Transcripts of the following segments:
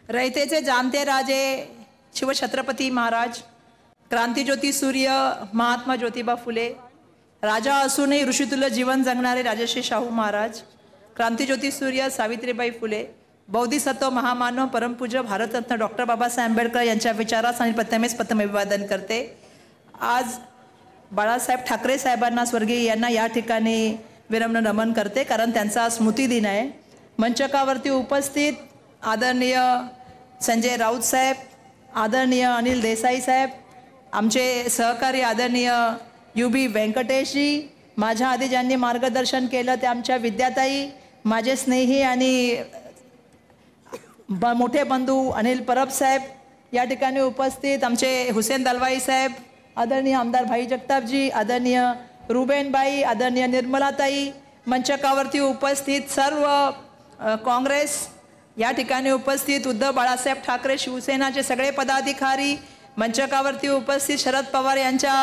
रयतेचे जाणते राजे शिवछत्रपती महाराज, क्रांतिज्योती सूर्य महात्मा ज्योतिबा फुले, राजा असूनही ऋषितुल्य जीवन जगणारे राजर्षी शाहू महाराज, क्रांतिज्योती सूर्य सावित्रीबाई फुले, बौद्धिसत्व महामानव परमपूज्य भारतरत्न डॉक्टर बाबासाहेब आंबेडकर यांच्या विचारास आणि प्रथमेच अभिवादन करते। आज बाळासाहेब ठाकरे साहेबांना स्वर्गीय यांना या ठिकाणी विनम्र नमन करते, कारण त्यांचा स्मृती दिन आहे। मंचकावरती उपस्थित आदरणीय संजय राऊत साहेब, आदरणीय अनिल देसाई साहेब, आमचे सहकारी आदरणीय UB व्यंकटेशजी, माझ्या आधी ज्यांनी मार्गदर्शन केलं ते आमच्या विद्याताई, माझे स्नेही आणि मोठे बंधू अनिल परब साहेब, या ठिकाणी उपस्थित आमचे हुसेन दलवाई साहेब, आदरणीय आमदार भाई जगतापजी, आदरणीय रुबेनबाई, आदरणीय निर्मलाताई, मंचकावरती उपस्थित सर्व काँग्रेस, या ठिकाणी उपस्थित उद्धव बाळासाहेब ठाकरे शिवसेनाचे सगळे पदाधिकारी, मंचकावरती उपस्थित शरद पवार यांच्या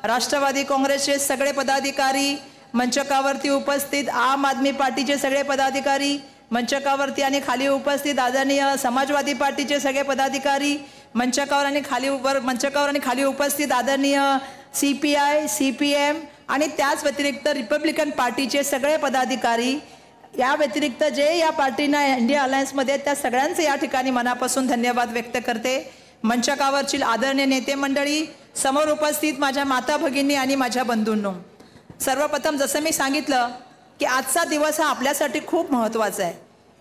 राष्ट्रवादी काँग्रेसचे सगळे पदाधिकारी, मंचकावरती उपस्थित आम आदमी पार्टीचे सगळे पदाधिकारी, मंचकावरती आणि खाली उपस्थित आदरणीय समाजवादी पार्टीचे सगळे पदाधिकारी, मंचकावर आणि खाली उपस्थित आदरणीय CPI, CPM आणि त्याच व्यतिरिक्त रिपब्लिकन पार्टीचे सगळे पदाधिकारी, या व्यतिरिक्त जे या पार्टीना इंडिया अलायन्समध्ये त्या सगळ्यांचे या ठिकाणी मनापासून धन्यवाद व्यक्त करते। मंचकावरची आदरणीय नेते मंडळी, समोर उपस्थित माझ्या माता भगिनी आणि माझ्या बंधूंनो, सर्वप्रथम जसं मी सांगितलं की आजचा दिवस हा आपल्यासाठी खूप महत्त्वाचा आहे।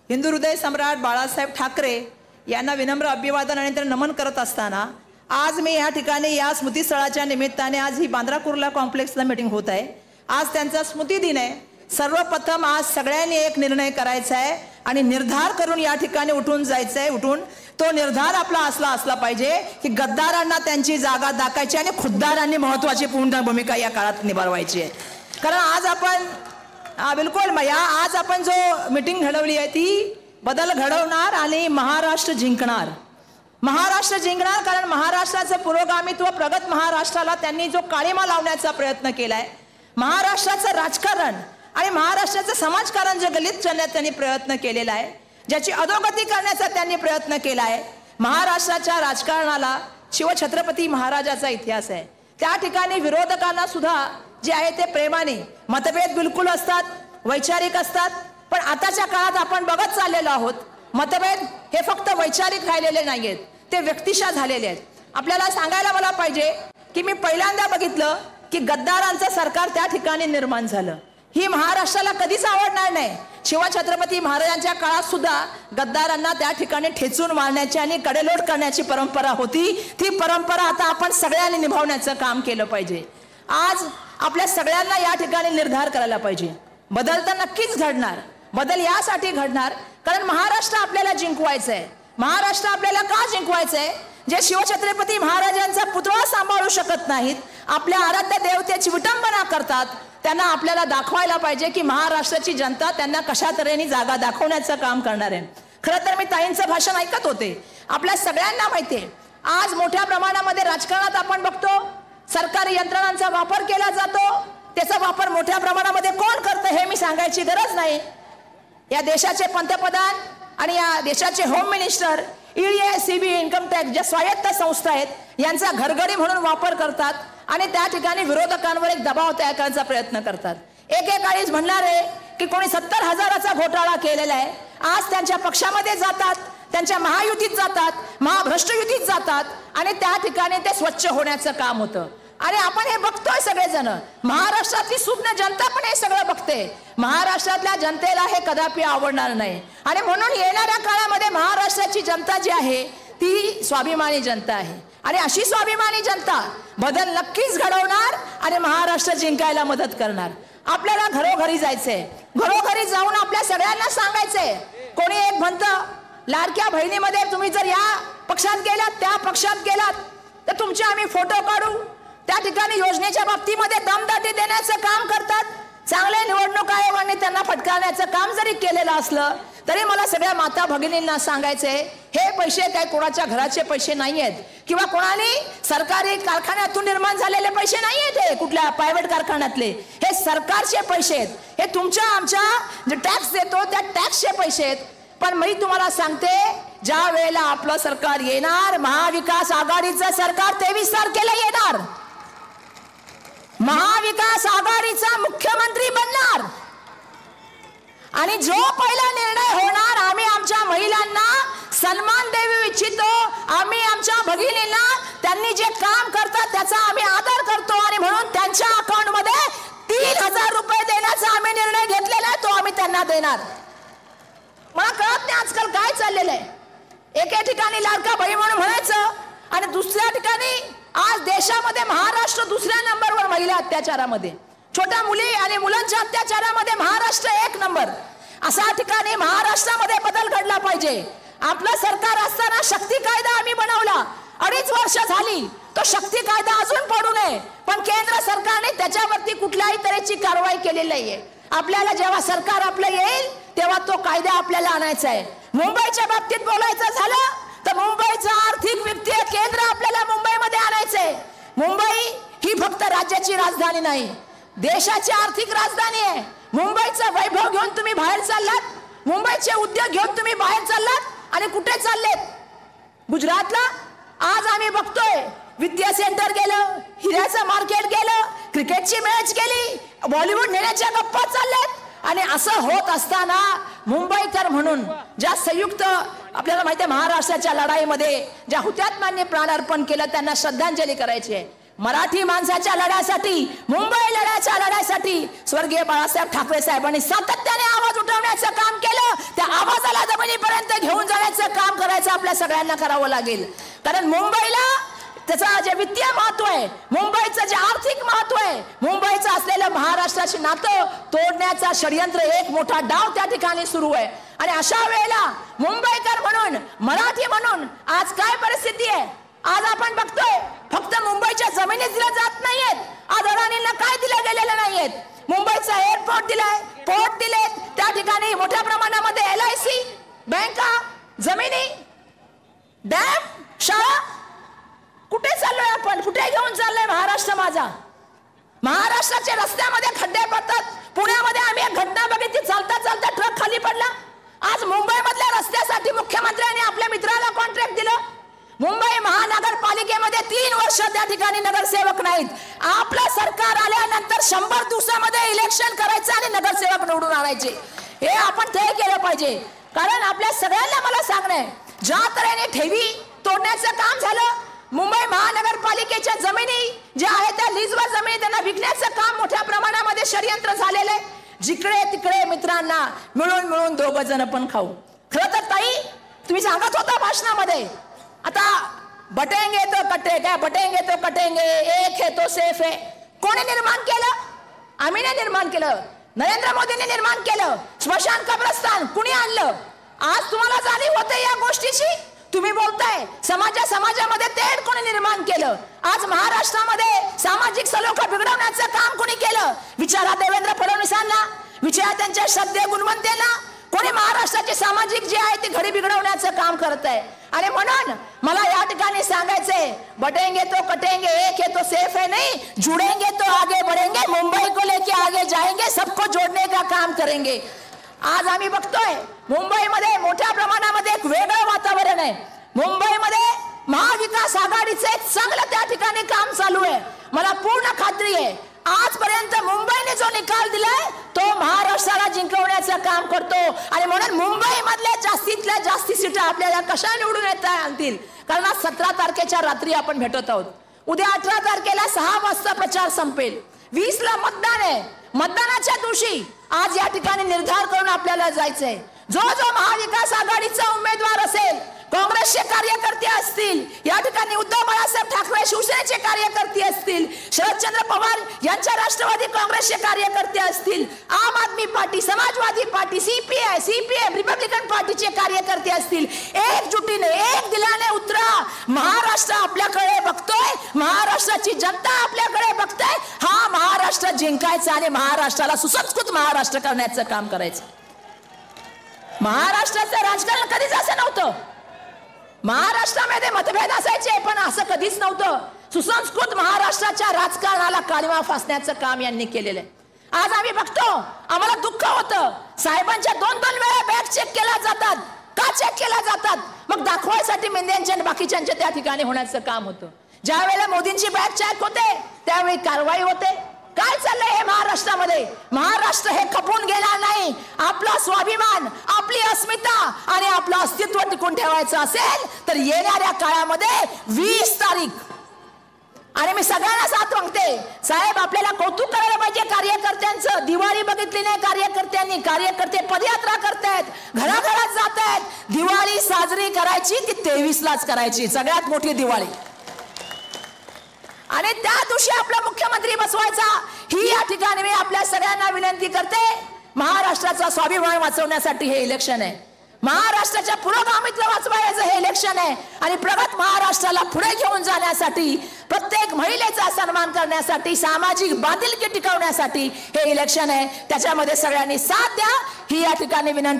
हिंदू हृदय सम्राट बाळासाहेब ठाकरे यांना विनम्र अभिवादन आणि त्यांना नमन करत असताना आज मी या ठिकाणी या स्मृतीस्थळाच्या निमित्ताने आज ही बांद्रा कुर्ला कॉम्प्लेक्सला मीटिंग होत आहे। आज त्यांचा स्मृती दिन आहे। सर्वप्रथम आज सगळ्यांनी एक निर्णय करायचा आहे आणि निर्धार करून या ठिकाणी उठून जायचं आहे। तो निर्धार आपला असला पाहिजे की गद्दारांना त्यांची जागा दाखायची आणि खुद्दारांनी महत्त्वाची पूर्ण भूमिका या काळात निभावायची आहे। कारण आज आपण बिलकुल आज आपण जो मीटिंग घडवली आहे ती बदल घडवणार आणि महाराष्ट्र जिंकणार। कारण महाराष्ट्राचं पुरोगामित्व, प्रगत महाराष्ट्राला त्यांनी जो काळीमा लावण्याचा प्रयत्न केलाय, महाराष्ट्राचं राजकारण आणि महाराष्ट्राचं समाजकारण जे गलित करण्याचा त्यांनी प्रयत्न केलेला आहे, ज्याची अधोगती करण्याचा त्यांनी प्रयत्न केला आहे। महाराष्ट्राच्या राजकारणाला शिवछत्रपती महाराजाचा इतिहास आहे। त्या ठिकाणी विरोधकांना सुद्धा जे आहे ते प्रेमाने, मतभेद बिलकुल असतात, वैचारिक असतात, पण आताच्या काळात आपण बघत चाललेलो आहोत मतभेद हे फक्त वैचारिक राहिलेले नाहीयेत, ते व्यक्तिशः झालेले आहेत। आपल्याला सांगायला मला पाहिजे की मी पहिल्यांदा बघितलं की गद्दारांचं सरकार त्या ठिकाणी निर्माण झालं। ही महाराष्ट्राला कधीच आवडणार नाही। शिवछत्रपती महाराजांच्या काळात सुद्धा गद्दारांना त्या ठिकाणी ठेचून मारण्याची आणि कडेलोट करण्याची परंपरा होती। ती परंपरा आता आपण सगळ्यांनी निभावण्याचं काम केलं पाहिजे। आज आपल्या सगळ्यांना या ठिकाणी निर्धार करायला पाहिजे। बदल तर नक्कीच घडणार, बदल यासाठी घडणार कारण महाराष्ट्र आपल्याला जिंकवायचं आहे। महाराष्ट्र आपल्याला का जिंकवायचं आहे? जे शिवछत्रपती महाराजांचा पुतळा सांभाळू शकत नाहीत, आपल्या आराध्य देवतेची विटंबना करतात, त्यांना आपल्याला दाखवायला पाहिजे की महाराष्ट्राची जनता त्यांना कशा तऱ्हेने जागा दाखवण्याचं काम करणार आहे। खरं तर मी ताईंचं भाषण ऐकत होते। आपल्या सगळ्यांना माहिती आहे आज मोठ्या प्रमाणामध्ये राजकारणात आपण बघतो सरकारी यंत्रणांचा वापर केला जातो। त्याचा वापर मोठ्या प्रमाणामध्ये कोण करतं हे मी सांगायची गरज नाही। या देशाचे पंतप्रधान आणि या देशाचे home minister, ED, CBI, income tax ज्या स्वायत्त संस्था आहेत यांचा घरगडी म्हणून वापर करतात आणि त्या ठिकाणी विरोधकांवर एक दबाव तयार करण्याचा प्रयत्न करतात। एकेकाळीच म्हणणार आहे की कोणी 70,000चा घोटाळा केलेला आहे, आज त्यांच्या पक्षामध्ये जातात, त्यांच्या महायुतीत जातात, महाभ्रष्ट युतीत जातात आणि त्या ठिकाणी ते स्वच्छ होण्याचं काम होतं। आणि आपण हे बघतोय सगळेजण, महाराष्ट्रातली सुज्ञ जनता पण हे सगळं बघते। महाराष्ट्रातल्या जनतेला हे कदापि आवडणार नाही आणि म्हणून येणाऱ्या काळामध्ये महाराष्ट्राची जनता जी आहे ती स्वाभिमानी जनता आहे आणि अशी स्वाभिमानी जनता बदल नक्कीच घडवणार आणि महाराष्ट्र जिंकायला मदत करणार। आपल्याला घरोघरी जायचंय, घरोघरी जाऊन आपल्या सगळ्यांना सांगायचंय। कोणी एक म्हणतं लाडक्या बहिणीमध्ये तुम्ही जर या पक्षात गेलात त्या पक्षात गेलात तर तुमचे आम्ही फोटो काढू, त्या ठिकाणी योजनेच्या बाबतीमध्ये दमदाटी देण्याचं काम करतात। चांगले निवडणूक आयोगाने त्यांना फटकारण्याचं काम जरी केलेलं असलं तरी मला सगळ्या माता भगिनींना सांगायचंय हे पैसे काय कोणाच्या घराचे पैसे नाहीयेत किंवा कोणाने सरकारी कारखान्यातून निर्माण झालेले पैसे नाहीयेत, हे कुठल्या प्रायव्हेट कारखान्यातले, हे सरकारचे पैसे आहेत। हे तुमच्या आमच्या जे टॅक्स देतो त्या टॅक्सचे पैसे आहेत। पण मी तुम्हाला सांगते ज्या वेळेला आपलं सरकार येणार, महाविकास आघाडीचं सरकार 23 तारखेला येणार, महाविकास आघाडीचा मुख्यमंत्री बनणार आणि जो पहिला निर्णय होणार, आम्ही आमच्या महिलांना सन्मान देऊ इच्छितो, आम्ही आमच्या भगिनींना त्यांनी जे काम करतात त्याचा आम्ही आदर करतो आणि म्हणून त्यांच्या अकाउंटमध्ये 3000 रुपये देण्याचा आम्ही निर्णय घेतलेला आहे, तो आम्ही त्यांना देणार. मला कळत नाही आजकाल काय चाललेलं आहे. एके ठिकाणी लाडका बहीण म्हणून म्हणायचं आणि दुसऱ्या ठिकाणी आज देशामध्ये महाराष्ट्र दुसऱ्या नंबरवर महिला अत्याचारामध्ये, छोट्या मुली आणि मुलांच्या अत्याचारामध्ये महाराष्ट्र 1 नंबर. अशा ठिकाणी महाराष्ट्रामध्ये बदल घडला पाहिजे. आपलं सरकार असताना शक्ती कायदा आम्ही बनवला, 2.5 वर्ष झाली, तो शक्ती कायदा अजून पडू नये, पण केंद्र सरकारने त्याच्यावरती कुठल्याही तऱ्हेची कारवाई केलेली नाहीये. आपल्याला जेव्हा सरकार आपलं येईल तेव्हा तो कायदा आपल्याला आणायचा आहे. मुंबईच्या बाबतीत बोलायचं झालं तर मुंबईचं आर्थिक वित्तीय केंद्र आपल्याला मुंबईमध्ये आणायचंय. मुंबई ही फक्त राज्याची राजधानी नाही, देशाची आर्थिक राजधानी आहे. मुंबईचा वैभव घेऊन तुम्ही बाहेर चाललात, मुंबईचे उद्योग घेऊन तुम्ही बाहेर चाललात आणि कुठे चाललेत? गुजरातला. आज आम्ही बघतोय विद्या सेंटर गेलं, हिऱ्याचं मार्केट गेलं, क्रिकेटची मॅच गेली, बॉलिवूड नेण्याच्या गप्पा चालल्यात. आणि असं होत असताना मुंबईकर म्हणून ज्या संयुक्त आपल्याला माहिती आहे महाराष्ट्राच्या लढाईमध्ये ज्या हुतात्म्यांनी प्राण अर्पण केलं त्यांना श्रद्धांजली करायची आहे. मराठी माणसाच्या लढ्यासाठी, मुंबई लढ्याच्या लढ्यासाठी स्वर्गीय बाळासाहेब ठाकरे साहेबांनी सातत्याने आवाज उठवण्याचं काम केलं. त्या आवाजाला जमिनीपर्यंत घेऊन जाण्याचं काम करायचं आपल्या सगळ्यांना करावं लागेल. कारण मुंबईला त्याचं जे वित्तीय महत्व आहे, मुंबईचं जे आर्थिक महत्व आहे, मुंबईचं असलेलं महाराष्ट्राशी नातं तोडण्याचा षडयंत्र, एक मोठा डाव त्या ठिकाणी सुरू आहे. आणि अशा वेळेला मुंबईकर म्हणून, मराठी म्हणून आज काय परिस्थिती आहे? आज आपण बघतोय फक्त मुंबईच्या जमिनी दिल्या जात नाहीयेत, आज अडाणींना काय दिलं गेलेलं नाहीयेत. मुंबईचा एअरपोर्ट दिलाय, पोर्ट दिलेत, त्या ठिकाणी मोठ्या प्रमाणामध्ये LIC, बँका, जमिनी, डॅम, शाळा. कुठे चाललोय आपण? कुठे घेऊन चाललोय महाराष्ट्र माझा? महाराष्ट्राच्या रस्त्यामध्ये खड्डे पडतात. पुण्यामध्ये आम्ही एक घटना बघितली, चालता चालता ट्रक खाली पडला. आज मुंबईमधल्या रस्त्यासाठी मुख्यमंत्र्यांनी आपल्या मित्राला कॉन्ट्रॅक्ट दिलं. मुंबई महानगरपालिकेमध्ये 3 वर्ष त्या ठिकाणी नगरसेवक नाहीत. आपलं सरकार आल्यानंतर 100 दिवसामध्ये इलेक्शन करायचं आणि नगरसेवक निवडून आणायचे. हे आपण तय केलं पाहिजे. कारण आपल्या सगळ्यांना मला सांगणं, ज्या तऱ्हेने ठेवी तोडण्याचं काम झालं, मुंबई महानगरपालिकेच्या जमिनी ज्या आहेत त्या लीजवर जमिनी त्यांना विकण्याचं काम मोठ्या प्रमाणामध्ये षडयंत्र झालेलं आहे. जिकडे तिकडे मित्रांना मिळून मिळून 2 जण पण खाऊ. खरं तर ताई तुम्ही सांगत होता भाषणामध्ये, आता बटेंगे तो कटेंगे, बटेंगे तो कटेंगे, एक है तो सेफ है. कोणी निर्माण केलं? आम्ही नाही निर्माण केलं, नरेंद्र मोदींनी निर्माण केलं. स्मशान कब्रस्तान कुणी आणलं? आज तुम्हाला जाणीव होते या गोष्टीची? तुम्ही बोलताय समाजामध्ये तेढ कोणी निर्माण केलं? आज महाराष्ट्रामध्ये सामाजिक सलोखा बिघडवण्याचं काम कोणी केलं? विचारा देवेंद्र फडणवीसांना, विचारा त्यांच्या श्रद्धेय गुणवंतेला. कोणी महाराष्ट्राची सामाजिक जी आहे ती घडी बिघडवण्याचं काम करत आहे. आणि म्हणून मला या ठिकाणी सांगायचंय, बटेंगे तो कटेंगे, एक है तो सेफ है नहीं, जुड़ेंगे तो आगे बढ़ेंगे, मुंबई को लेके आगे जाएंगे, सबको जोड़ने का काम करेंगे. आज आम्ही बघतोय मुंबईमध्ये मोठ्या प्रमाणामध्ये एक वेगळं वातावरण आहे. मुंबईमध्ये महाविकास आघाडीचे चांगलं त्या ठिकाणी काम चालू आहे. मला पूर्ण खात्री आहे आजपर्यंत मुंबईने जो निकाल दिलाय तो महाराष्ट्राला जिंकवण्याचं काम करतो. आणि म्हणून मुंबई मधल्या जास्तीतल्या जास्ती सीटा आपल्याला कशा निवडून येता आणतील? कारण आज 17 तारखेच्या रात्री आपण भेटत आहोत. उद्या 18 तारखेला 6 वाजता प्रचार संपेल. 20 ला मतदान आहे. मतदानाच्या दिवशी आज या ठिकाणी निर्धार करून आपल्याला जायचंय. जो जो महाविकास आघाडीचा उमेदवार असेल, काँग्रेसचे कार्यकर्ते असतील, या ठिकाणी उद्धव बाळासाहेब ठाकरे शिवसेनेचे कार्यकर्ते असतील, शरदचंद्र पवार यांच्या राष्ट्रवादी काँग्रेसचे कार्यकर्ते असतील, आम आदमी पार्टी, समाजवादी पार्टी, CPM रिपब्लिकन पार्टीचे कार्यकर्ते असतील, एकजुटीने एक दिलाने उतरा. महाराष्ट्र आपल्याकडे बघतोय, महाराष्ट्राची जनता आपल्याकडे बघतोय. हा महाराष्ट्र जिंकायचा आणि महाराष्ट्राला सुसंस्कृत महाराष्ट्र करण्याचं काम करायचं. महाराष्ट्राचं राजकारण कधीच असं नव्हतं. महाराष्ट्रामध्ये मतभेद असायचे पण असं कधीच नव्हतं. सुसंस्कृत महाराष्ट्राच्या राजकारणाला काळिमा फासण्याचं काम यांनी केलेलं आहे. आज आम्ही बघतो, आम्हाला दुःख होतं, साहेबांच्या 2-2 वेळा बॅग चेक केल्या जातात. का चेक केल्या जातात? मग दाखवायसाठी मेंढ्यांच्या आणि बाकीच्यांच्या त्या ठिकाणी होण्याचं काम होतं. ज्या वेळेला मोदींची बॅग चॅक होते त्यावेळी कारवाई होते. काय चाललंय हे महाराष्ट्रामध्ये? महाराष्ट्र हे खपून गेला नाही. आपला स्वाभिमान, आपली अस्मिता आणि आपलं अस्तित्व टिकून ठेवायचं असेल तर येणाऱ्या काळामध्ये 20 तारीख, आणि मी सगळ्यांना साथ मागते साहेब, आपल्याला कौतुक करायला पाहिजे कार्यकर्त्यांचं. दिवाळी बघितली नाही कार्यकर्त्यांनी, कार्यकर्ते पदयात्रा करतायत, घराघरात जात आहेत. दिवाळी साजरी करायची ती 23लाच करायची, सगळ्यात मोठी दिवाळी. आणि त्या दिवशी आपला मुख्यमंत्री बसवायचा. ही या ठिकाणी मी आपल्या सगळ्यांना विनंती करते. महाराष्ट्राचा स्वाभिमान वाचवण्यासाठी हे इलेक्शन आहे. महाराष्ट्राच्या पुरोगामित्व वाचवायचं हे इलेक्शन आहे. आणि प्रगत महाराष्ट्राला पुढे घेऊन जाण्यासाठी, प्रत्येक महिलेचा सन्मान करण्यासाठी, सामाजिक बांधिलकी टिकवण्यासाठी हे इलेक्शन आहे. त्याच्यामध्ये सगळ्यांनी साथ द्या ही या ठिकाणी विनंती.